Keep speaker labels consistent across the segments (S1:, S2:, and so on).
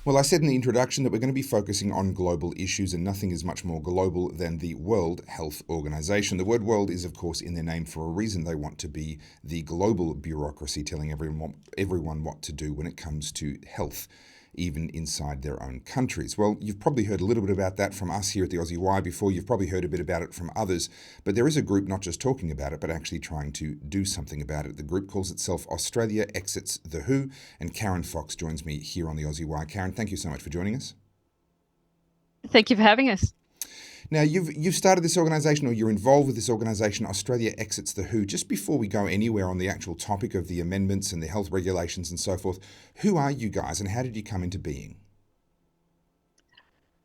S1: Well, I said in the introduction that we're going to be focusing on global issues, and nothing is much more global than the World Health Organization. The word world is, of course, in their name for a reason. They want to be the global bureaucracy telling everyone what to do when it comes to health, even inside their own countries. Well, you've probably heard a little bit about that from us here at the Aussie Y before. You've probably heard a bit about it from others, but there is a group not just talking about it, but actually trying to do something about it. The group calls itself Australia Exits the WHO, and Karen Fox joins me here on the Aussie Y. Karen, thank you so much for joining us.
S2: Thank you for having us.
S1: Now, you've started this organisation, or you're involved with this organisation, Australia Exits the WHO. Just before we go anywhere on the actual topic of the amendments and the health regulations and so forth, who are you guys and how did you come into being?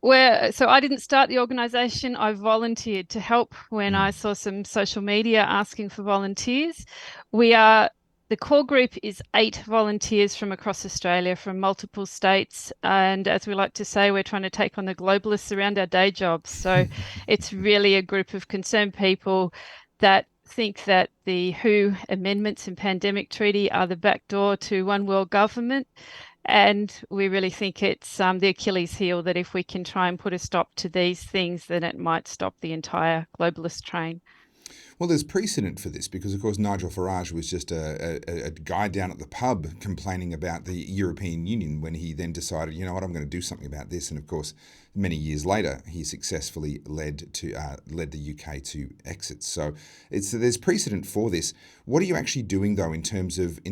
S2: So I didn't start the organisation. I volunteered to help when I
S1: Mm.
S2: saw some social media asking for volunteers. The core group is 8 volunteers from across Australia, from multiple states. And as we like to say, we're trying to take on the globalists around our day jobs. So it's really a group of concerned people that think that the WHO amendments and pandemic treaty are the back door to one world government. And we really think it's the Achilles heel that if we can try and put a stop to these things, then it might stop the entire globalist train.
S1: Well, there's precedent for this because, of course, Nigel Farage was just a guy down at the pub complaining about the European Union when he then decided, you know what, I'm going to do something about this. And of course, many years later, he successfully led the UK to exit. So there's precedent for this. What are you actually doing though in terms of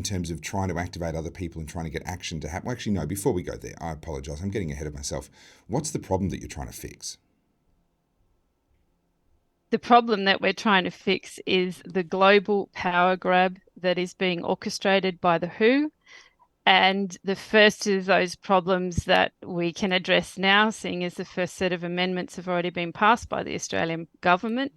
S1: trying to activate other people and trying to get action to happen? Well, actually, no. Before we go there, I apologise. I'm getting ahead of myself. What's the problem that you're trying to fix?
S2: The problem that we're trying to fix is the global power grab that is being orchestrated by the WHO. And the first of those problems that we can address now, seeing as the first set of amendments have already been passed by the Australian government,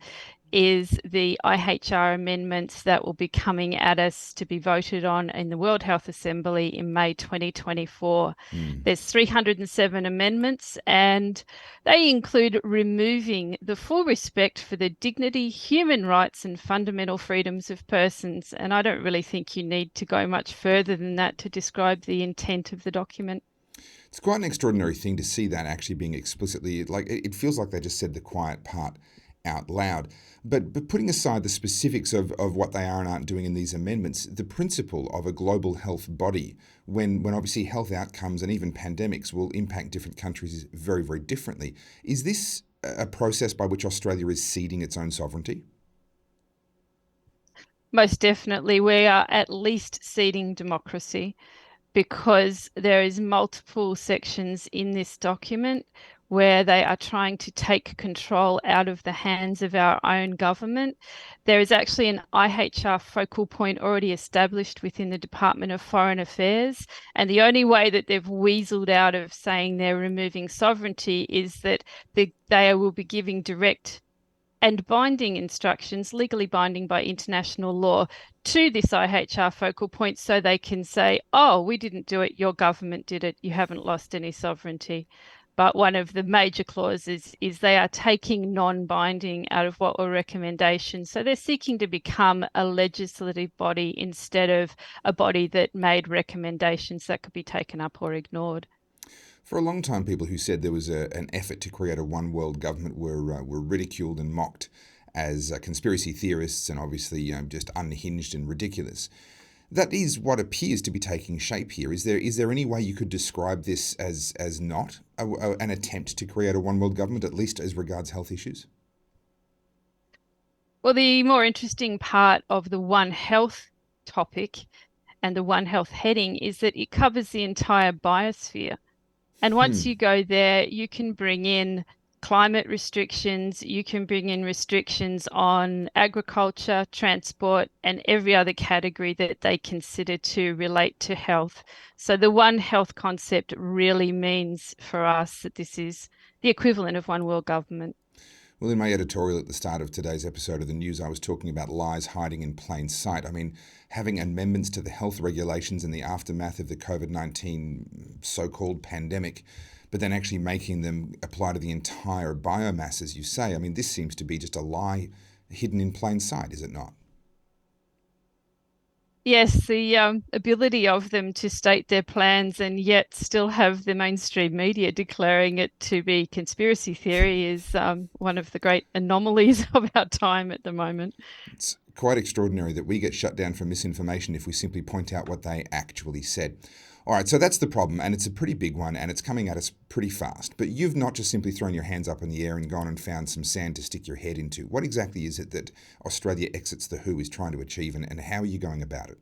S2: is the IHR amendments that will be coming at us to be voted on in the World Health Assembly in May 2024.
S1: Mm.
S2: There's 307 amendments, and they include removing the full respect for the dignity, human rights, and fundamental freedoms of persons. And I don't really think you need to go much further than that to describe the intent of the document.
S1: It's quite an extraordinary thing to see that actually being explicitly, like, it feels like they just said the quiet part out loud. But putting aside the specifics of what they are and aren't doing in these amendments, the principle of a global health body, when obviously health outcomes and even pandemics will impact different countries very, very differently, is this a process by which Australia is ceding its own sovereignty?
S2: Most definitely, we are at least ceding democracy, because there is multiple sections in this document where they are trying to take control out of the hands of our own government. There is actually an IHR focal point already established within the Department of Foreign Affairs, and the only way that they've weaseled out of saying they're removing sovereignty is that they will be giving direct and binding instructions, legally binding by international law, to this IHR focal point so they can say, oh, we didn't do it, your government did it, you haven't lost any sovereignty. But one of the major clauses is they are taking non-binding out of what were recommendations. So they're seeking to become a legislative body instead of a body that made recommendations that could be taken up or ignored.
S1: For a long time, people who said there was an effort to create a one world government were ridiculed and mocked as conspiracy theorists and obviously just unhinged and ridiculous. That is what appears to be taking shape here. Is there any way you could describe this as not an attempt to create a one world government, at least as regards health issues?
S2: Well, the more interesting part of the One Health topic and the One Health heading is that it covers the entire biosphere. And once
S1: Hmm.
S2: you go there, you can bring in climate restrictions, you can bring in restrictions on agriculture, transport, and every other category that they consider to relate to health. So the One Health concept really means for us that this is the equivalent of one world government.
S1: Well, in my editorial at the start of today's episode of the news, I was talking about lies hiding in plain sight. I mean, having amendments to the health regulations in the aftermath of the COVID-19 so called pandemic, but then actually making them apply to the entire biomass, as you say. I mean, this seems to be just a lie hidden in plain sight, is it not?
S2: Yes, the ability of them to state their plans and yet still have the mainstream media declaring it to be conspiracy theory is one of the great anomalies of our time at the moment.
S1: It's quite extraordinary that we get shut down for misinformation if we simply point out what they actually said. All right, so that's the problem, and it's a pretty big one, and it's coming at us pretty fast. But you've not just simply thrown your hands up in the air and gone and found some sand to stick your head into. What exactly is it that Australia Exits the WHO is trying to achieve, and how are you going about it?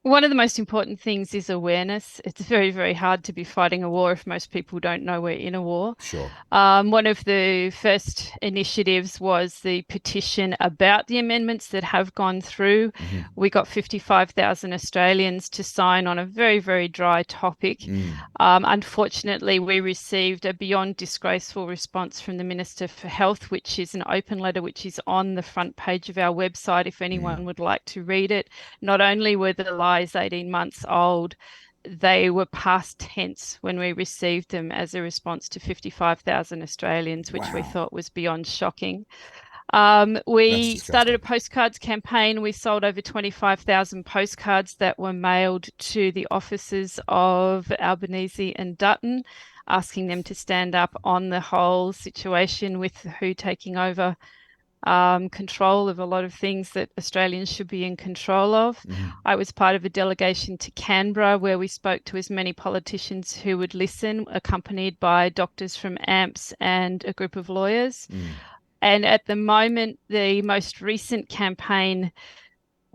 S2: One of the most important things is awareness. It's very, very hard to be fighting a war if most people don't know we're in a war.
S1: Sure.
S2: One of the first initiatives was the petition about the amendments that have gone through.
S1: Mm-hmm.
S2: We got 55,000 Australians to sign on a very, very dry topic.
S1: Mm.
S2: Unfortunately, we received a beyond disgraceful response from the Minister for Health, which is an open letter, which is on the front page of our website if anyone
S1: Mm.
S2: would like to read it. Not only were the lies 18 months old, they were past tense when we received them as a response to 55,000 Australians, which we
S1: Wow.
S2: thought was beyond shocking.
S1: That's
S2: We started a
S1: disgusting.
S2: postcards campaign. We sold over 25,000 postcards that were mailed to the offices of Albanese and Dutton, asking them to stand up on the whole situation with WHO taking over control of a lot of things that Australians should be in control of.
S1: Mm-hmm.
S2: I was part of a delegation to Canberra where we spoke to as many politicians who would listen, accompanied by doctors from AMPS and a group of lawyers.
S1: Mm.
S2: And at the moment, the most recent campaign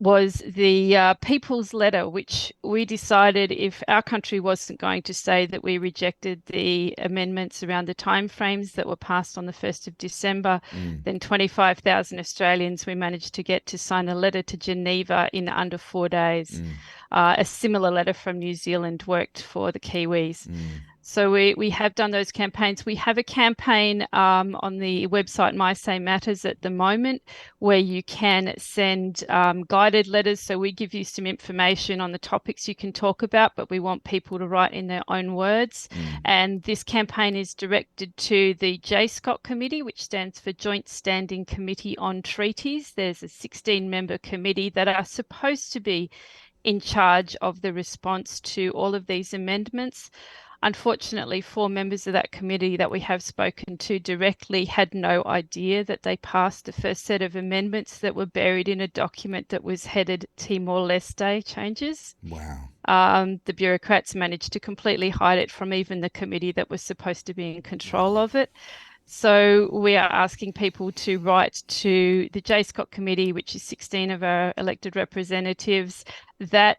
S2: was the People's Letter, which we decided if our country wasn't going to say that we rejected the amendments around the timeframes that were passed on the 1st of December,
S1: Mm.
S2: then 25,000 Australians we managed to get to sign a letter to Geneva in under 4 days.
S1: Mm.
S2: A similar letter from New Zealand worked for the Kiwis.
S1: Mm.
S2: So we have done those campaigns. We have a campaign on the website My Say Matters at the moment where you can send guided letters. So we give you some information on the topics you can talk about, but we want people to write in their own words.
S1: Mm.
S2: And this campaign is directed to the JSCOT committee, which stands for Joint Standing Committee on Treaties. There's a 16-member committee that are supposed to be in charge of the response to all of these amendments. Unfortunately, 4 members of that committee that we have spoken to directly had no idea that they passed the first set of amendments that were buried in a document that was headed Timor-Leste changes.
S1: Wow.
S2: The bureaucrats managed to completely hide it from even the committee that was supposed to be in control
S1: Wow.
S2: of it. So we are asking people to write to the JSCOT committee, which is 16 of our elected representatives,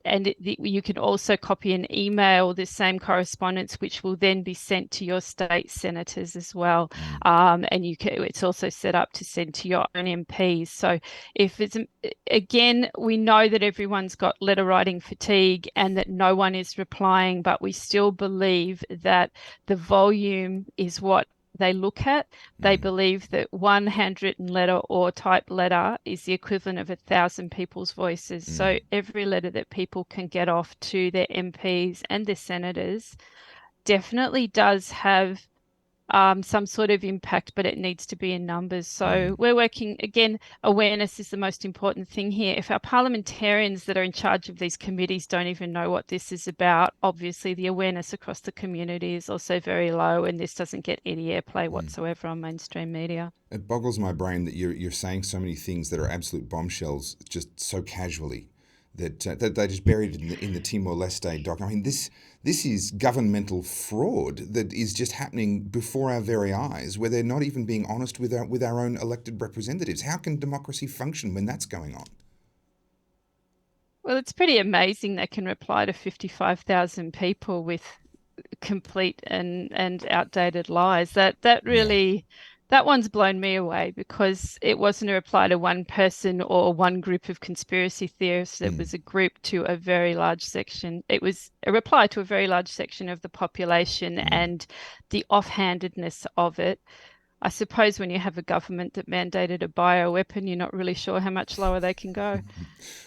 S2: and you can also copy and email the same correspondence, which will then be sent to your state senators as well.
S1: Mm.
S2: And it's also set up to send to your own MPs. So if it's, again, we know that everyone's got letter writing fatigue and that no one is replying, but we still believe that the volume is what they look at. They
S1: Mm.
S2: believe that one handwritten letter or typed letter is the equivalent of 1,000 people's voices.
S1: Mm.
S2: So every letter that people can get off to their MPs and their senators definitely does have some sort of impact, but it needs to be in numbers.
S1: Mm.
S2: So we're working, again, awareness is the most important thing here. If our parliamentarians that are in charge of these committees don't even know what this is about, obviously the awareness across the community is also very low, and this doesn't get any airplay
S1: Mm.
S2: whatsoever on mainstream media.
S1: It boggles my brain that you're saying so many things that are absolute bombshells just so casually that they just buried it in the Timor-Leste doc. I mean, this is governmental fraud that is just happening before our very eyes, where they're not even being honest with our own elected representatives. How can democracy function when that's going on?
S2: Well, it's pretty amazing they can reply to 55,000 people with complete and outdated lies. That
S1: Yeah.
S2: really that one's blown me away because it wasn't a reply to one person or one group of conspiracy theorists. It
S1: Mm.
S2: was a group to a very large section. It was a reply to a very large section of the population,
S1: Mm.
S2: and the offhandedness of it. I suppose when you have a government that mandated a bioweapon, you're not really sure how much lower they can go.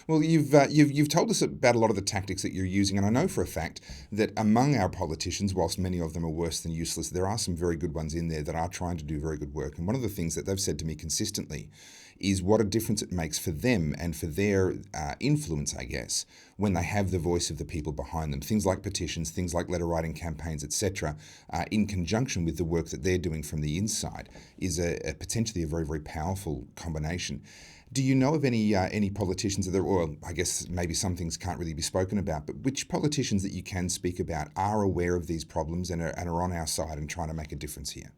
S1: Well, you've told us about a lot of the tactics that you're using, and I know for a fact that among our politicians, whilst many of them are worse than useless, there are some very good ones in there that are trying to do very good work. And one of the things that they've said to me consistently is what a difference it makes for them and for their influence, I guess, when they have the voice of the people behind them. Things like petitions, things like letter writing campaigns, etc., in conjunction with the work that they're doing from the inside, is a potentially a very, very powerful combination. Do you know of any politicians that are, or I guess maybe some things can't really be spoken about, but which politicians that you can speak about are aware of these problems and are on our side and trying to make a difference here?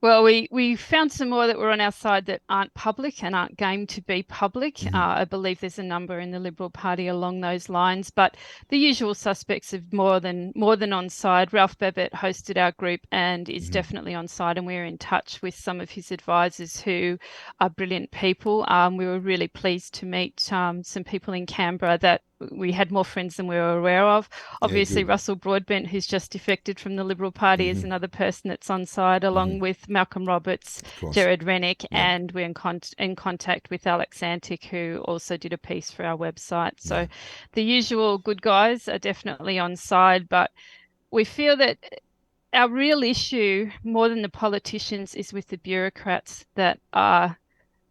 S2: Well, we found some more that were on our side that aren't public and aren't game to be public. I believe there's a number in the Liberal Party along those lines, but the usual suspects of more than on side. Ralph Babbitt hosted our group and is definitely on side, and we're in touch with some of his advisors who are brilliant people. We were really pleased to meet some people in Canberra that we had more friends than we were aware of.
S1: Yeah,
S2: Obviously,
S1: good.
S2: Russell Broadbent, who's just defected from the Liberal Party, is another person that's on side, along with Malcolm Roberts,
S1: Of course.
S2: Jared Rennick,
S1: Yep.
S2: and we're in contact with Alex Antic, who also did a piece for our website. So
S1: Yeah.
S2: the usual good guys are definitely on side, but we feel that our real issue, more than the politicians, is with the bureaucrats that are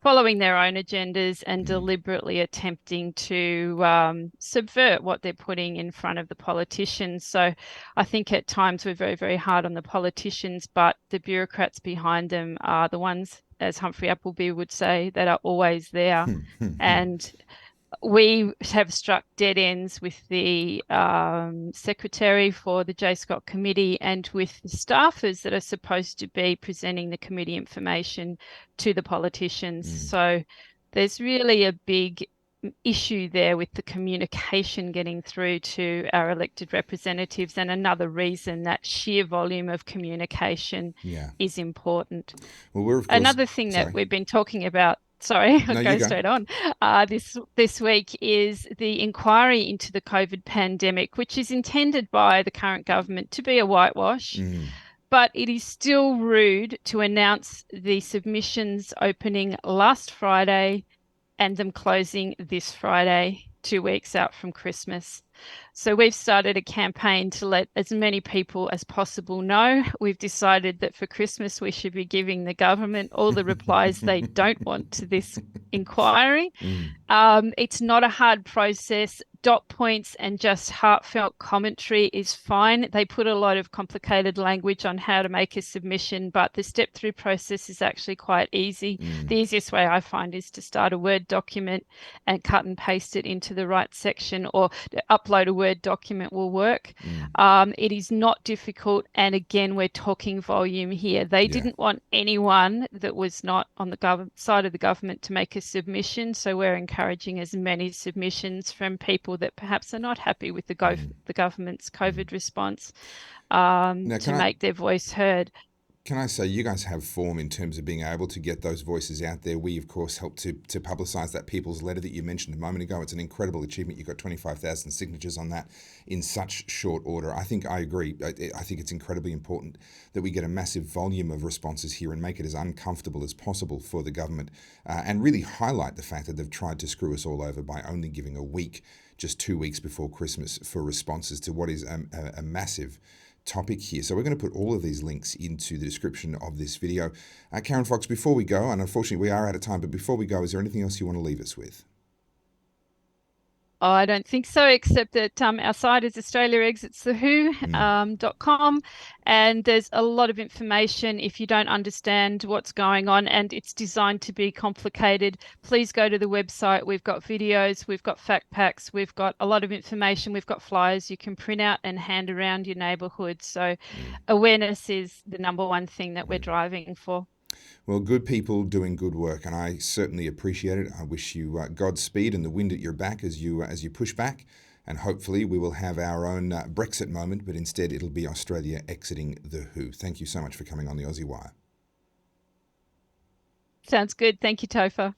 S2: following their own agendas and deliberately attempting to subvert what they're putting in front of the politicians. So I think at times we're very, very hard on the politicians, but the bureaucrats behind them are the ones, as Humphrey Appleby would say, that are always there. And we have struck dead ends with the secretary for the J. Scott committee and with the staffers that are supposed to be presenting the committee information to the politicians. So there's really a big issue there with the communication getting through to our elected representatives, and another reason that sheer volume of communication
S1: Yeah.
S2: is important.
S1: Well, we're of course.
S2: Another thing that
S1: Sorry.
S2: we've been talking about, sorry, I'll
S1: No, you
S2: go
S1: go.
S2: straight on. This week is the inquiry into the COVID pandemic, which is intended by the current government to be a whitewash. But it is still rude to announce the submissions opening last Friday and them closing this Friday, 2 weeks out from Christmas. So we've started a campaign to let as many people as possible know. We've decided that for Christmas we should be giving the government all the replies they don't want to this inquiry. It's not a hard process. Dot points and just heartfelt commentary is fine. They put a lot of complicated language on how to make a submission, but the step-through process is actually quite easy. The easiest way I find is to start a Word document and cut and paste it into the right section, or upload a Word document will work. It is not difficult, and again, we're talking volume here. They didn't want anyone that was not on the side of the government to make a submission, so we're encouraging as many submissions from people that perhaps are not happy with the government's COVID response to make their voice heard.
S1: Can I say, you guys have form in terms of being able to get those voices out there. We, of course, helped to publicise that People's Letter that you mentioned a moment ago. It's an incredible achievement. You got 25,000 signatures on that in such short order. I agree. I think it's incredibly important that we get a massive volume of responses here and make it as uncomfortable as possible for the government, and really highlight the fact that they've tried to screw us all over by only giving a week, just 2 weeks before Christmas, for responses to what is a massive topic here. So we're going to put all of these links into the description of this video. Karen Fox, before we go, and unfortunately we are out of time, but before we go, is there anything else you want to leave us with?
S2: Oh, I don't think so, except that our site is australiaexitsthewho.com, and there's a lot of information if you don't understand what's going on, and it's designed to be complicated. Please go to the website. We've got videos, we've got fact packs, we've got a lot of information, we've got flyers you can print out and hand around your neighbourhood. So awareness is the number one thing that we're driving for.
S1: Well, good people doing good work, and I certainly appreciate it. I wish you Godspeed and the wind at your back as you push back, and hopefully we will have our own Brexit moment, but instead it'll be Australia exiting the WHO. Thank you so much for coming on the Aussie Wire.
S2: Sounds good. Thank you, Topher.